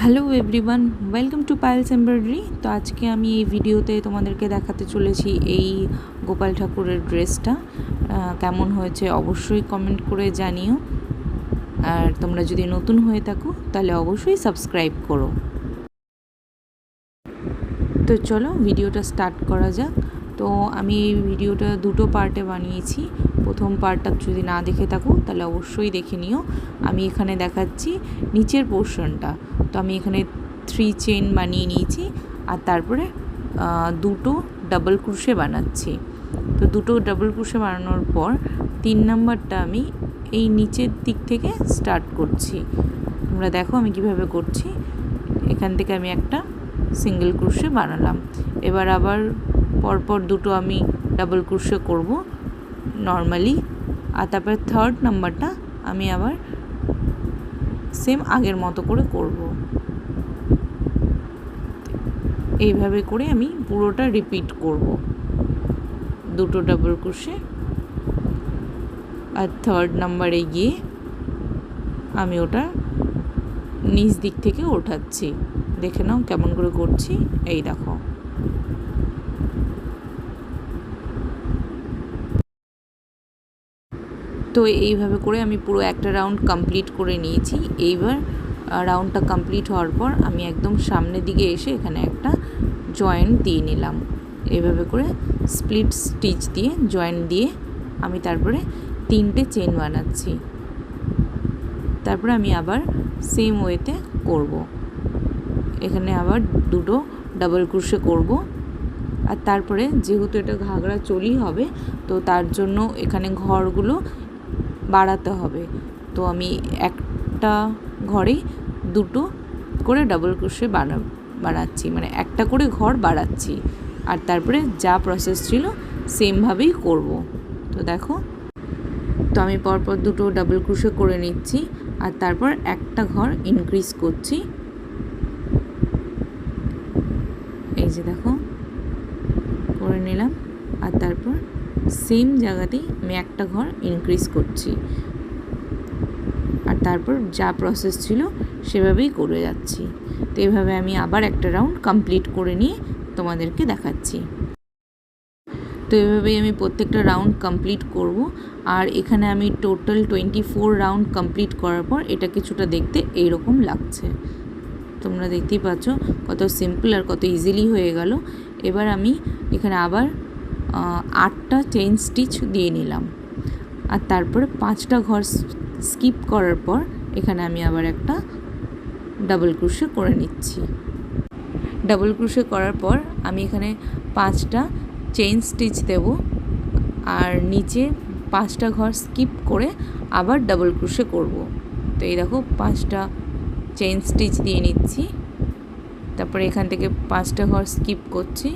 Hello everyone, welcome to Payel's embroidery. তো আজকে আমি এই ভিডিওতে তোমাদেরকে দেখাতে চলেছি এই গোপাল ঠাকুরের ড্রেসটা কেমন হয়েছে অবশ্যই কমেন্ট করে জানিও। আর তোমরা যদি নতুন হয়ে থাকো তাহলে অবশ্যই সাবস্ক্রাইব করো। তো চলো ভিডিওটা স্টার্ট করা যাক। তো আমি এই ভিডিওটা দুটো পার্টে বানিয়েছি। প্রথম পার্টটা যদি না দেখে থাকো তাহলে অবশ্যই দেখে নিও। আমি এখানে দেখাচ্ছি নিচের পোর্শনটা। তো আমি এখানে 3 চেন বানিয়ে নিয়েছি আর তারপরে দুটো ডাবল ক্রোশে বানাচ্ছি। তো দুটো ডাবল ক্রোশে বানানোর পর 3 নাম্বারটা আমি এই নিচের দিক থেকে স্টার্ট করছি। তোমরা দেখো আমি কিভাবে করছি। এখান থেকে আমি একটা সিঙ্গেল ক্রোশে বানালাম। এবার আবার পরপর দুটো আমি ডাবল ক্রোশে করব নর্মালি। আর তারপরে থার্ড নাম্বারটা আমি আবার সেম আগের মতো করে করব। এইভাবে করে আমি পুরোটা রিপিট করব। দুটো ডাবল ক্রোশে আর থার্ড নাম্বারে গিয়ে আমি ওটা নিচ দিক থেকে ওঠাচ্ছি। দেখে নাও কেমন করে করছি। এই দেখো, তো এইভাবে করে আমি পুরো একটা রাউন্ড কমপ্লিট করে নিয়েছি। এইবার রাউন্ডটা কমপ্লিট হওয়ার পর আমি একদম সামনের দিকে এসে এখানে একটা জয়েন্ট দিয়ে নিলাম। এইভাবে করে স্প্লিট স্টিচ দিয়ে জয়েন্ট দিয়ে আমি তারপরে 3টে চেন বানাচ্ছি। তারপরে আমি আবার সেম ওয়েতে করব। এখানে আবার দুটো ডাবল ক্রোশে করব। আর তারপরে যেহেতু এটা ঘাগরা চলি হবে তো তার জন্য এখানে ঘরগুলো বাড়াতে হবে। তো আমি একটা ঘরে দুটো করে ডাবল ক্রোশে বানাচ্ছি, মানে একটা করে ঘর বাড়াচ্ছি। আর তারপরে যা প্রসেস ছিল সেমভাবেই করব। তো দেখো, তো আমি পরপর দুটো ডাবল ক্রোশে করে নিচ্ছি আর তারপর একটা ঘর ইনক্রিজ করছি। এই যে দেখো করে নিলাম আর তারপর সেম জায়গাতেই আমি একটা ঘর ইনক্রিজ করছি। আর তারপর যা প্রসেস ছিল সেভাবেই করে যাচ্ছি। তো এভাবে আমি আবার একটা রাউন্ড কমপ্লিট করে নিয়ে তোমাদেরকে দেখাচ্ছি। তো এভাবেই আমি প্রত্যেকটা রাউন্ড কমপ্লিট করব। আর এখানে আমি টোটাল 24 রাউন্ড কমপ্লিট করার পর এটা কিছুটা দেখতে এইরকম লাগছে। তোমরা দেখতেই পাচ্ছ কত সিম্পল আর কত ইজিলি হয়ে গেল। এবার আমি এখানে আবার 8টা চেইন স্টিচ দিয়ে নিলাম আর তারপরে 5টা ঘর স্কিপ করার পর এখানে আমি আবার একটা ডাবল ক্রোশে করে নিচ্ছি। ডাবল ক্রোশে করার পর আমি এখানে 5টা চেইন স্টিচ দেব আর নিচে 5টা ঘর স্কিপ করে আবার ডাবল ক্রোশে করব। তো এই দেখো 5টা চেইন স্টিচ দিয়ে নিচ্ছি, তারপরে এখান থেকে 5টা ঘর স্কিপ করছি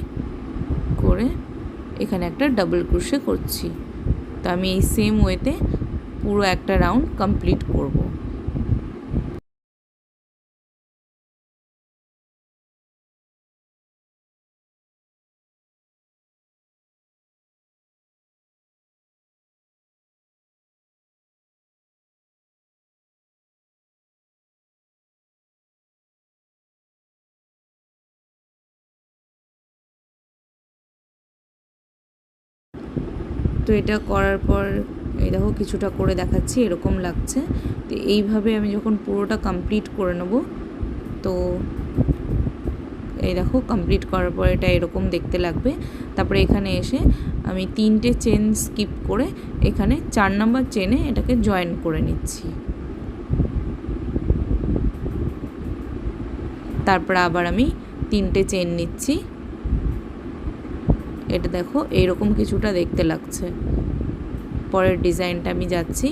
করে এখানে একটা ডাবল ক্রোশে করছি। তো আমি এই সেম ওয়েতে পুরো একটা রাউন্ড কমপ্লিট করব। তো এটা করার পর এই দেখো কিছুটা করে দেখাচ্ছি, এরকম লাগছে। তো এইভাবে আমি যখন পুরোটা কমপ্লিট করে নেব, তো এই দেখো কমপ্লিট করার পর এটা এরকম দেখতে লাগবে। তারপরে এখানে এসে আমি 3টে চেন স্কিপ করে এখানে 4 নাম্বার চেনে এটাকে জয়েন করে নিচ্ছি। তারপর আবার আমি 3টে চেন নিচ্ছি। এটা দেখো এইরকম কিছুটা দেখতে লাগছে। পরের ডিজাইনটা আমি যাচ্ছি।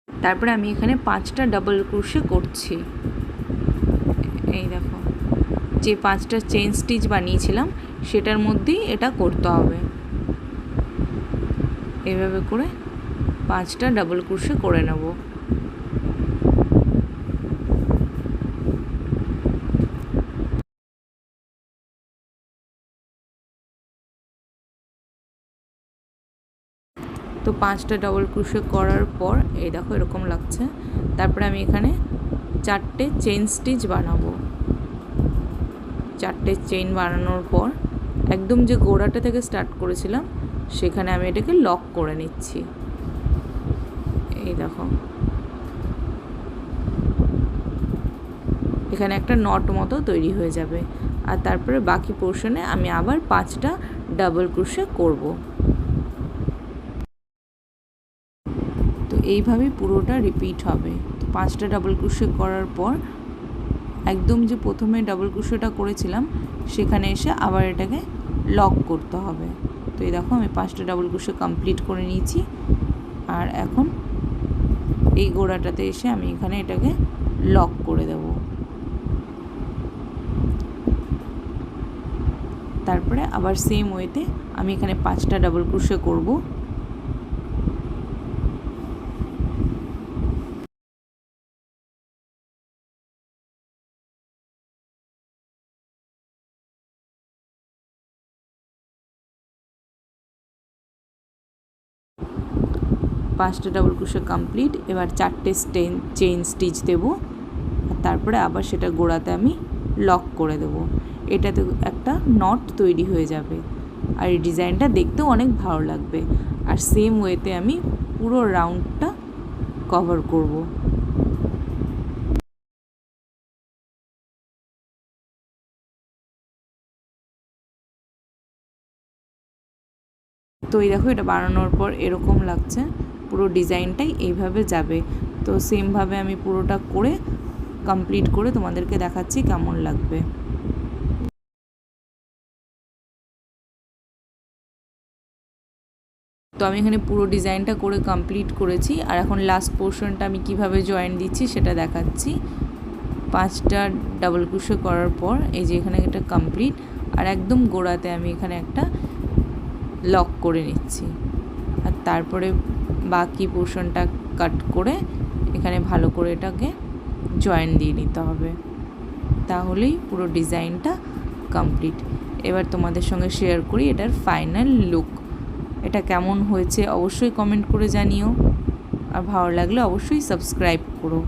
তারপরে আমি এখানে 5টা ডাবল ক্রোশে করছি। এই দেখো যে 5টা চেইন স্টিচ বানিয়েছিলাম সেটার মধ্যেই এটা করতে হবে। এইভাবে করে 5টা ডাবল ক্রোশে করে নেব। তো 5টা ডাবল ক্রোশে করার পর এই দেখো এরকম লাগছে। তারপরে আমি এখানে 4টে চেইন স্টিচ বানাবো। 4টে চেইন বানানোর পর একদম যে গোড়াটা থেকে স্টার্ট করেছিলাম সেখানে আমি এটাকে লক করে নিচ্ছি। এই দেখো এখানে একটা নট মতো তৈরি হয়ে যাবে। আর তারপরে বাকি পোর্শনে আমি আবার 5টা ডাবল ক্রোশে করব। তো এইভাবেই পুরোটা রিপিট হবে। তো 5টা ডাবল ক্রোশে করার পর একদম যে প্রথমে ডাবল ক্রোশেটা করেছিলাম সেখানে এসে আবার এটাকে লক করতে হবে। তো এই দেখো আমি 5টা ডাবল ক্রোশে কমপ্লিট করে নিয়েছি। আর এখন এই গোড়াটাতে এসে আমি এখানে এটাকে লক করে দেব। তারপরে আবার সেম ওয়েতে আমি এখানে 5টা ডাবল ক্রোশে করব। পাঁচটা ডাবল ক্রোশে কমপ্লিট। এবার 4টে চেইন স্টিচ দেব। আর তারপরে আবার সেটা গোড়াতে আমি লক করে দেব। এটাতে একটা নট তৈরি হয়ে যাবে আর এই ডিজাইনটা দেখতেও অনেক ভালো লাগবে। আর সেম ওয়েতে আমি পুরো রাউন্ডটা কভার করব। তো এই দেখো এটা বানানোর পর এরকম লাগছে। পুরো ডিজাইনটাই এইভাবে যাবে। তো সেমভাবে আমি পুরোটা করে কমপ্লিট করে তোমাদেরকে দেখাচ্ছি কেমন লাগবে। তো আমি এখানে পুরো ডিজাইনটা করে কমপ্লিট করেছি। আর এখন লাস্ট পোর্শনটা আমি কিভাবে জয়েন দিচ্ছি সেটা দেখাচ্ছি। 5টা ডাবল ক্রোশে করার পর এই যে এখানে এটা কমপ্লিট। আর একদম গোড়াতে আমি এখানে একটা লক করে নিচ্ছি। আর তারপরে বাকি পোর্শনটা কাট করে এখানে ভালো করে এটাকে জয়েন দিয়ে নিতে হবে। তাহলেই পুরো ডিজাইনটা কমপ্লিট। এবার তোমাদের সঙ্গে শেয়ার করি এটার ফাইনাল লুক। এটা কেমন হয়েছে অবশ্যই কমেন্ট করে জানিও। আর ভালো লাগলে অবশ্যই সাবস্ক্রাইব করো।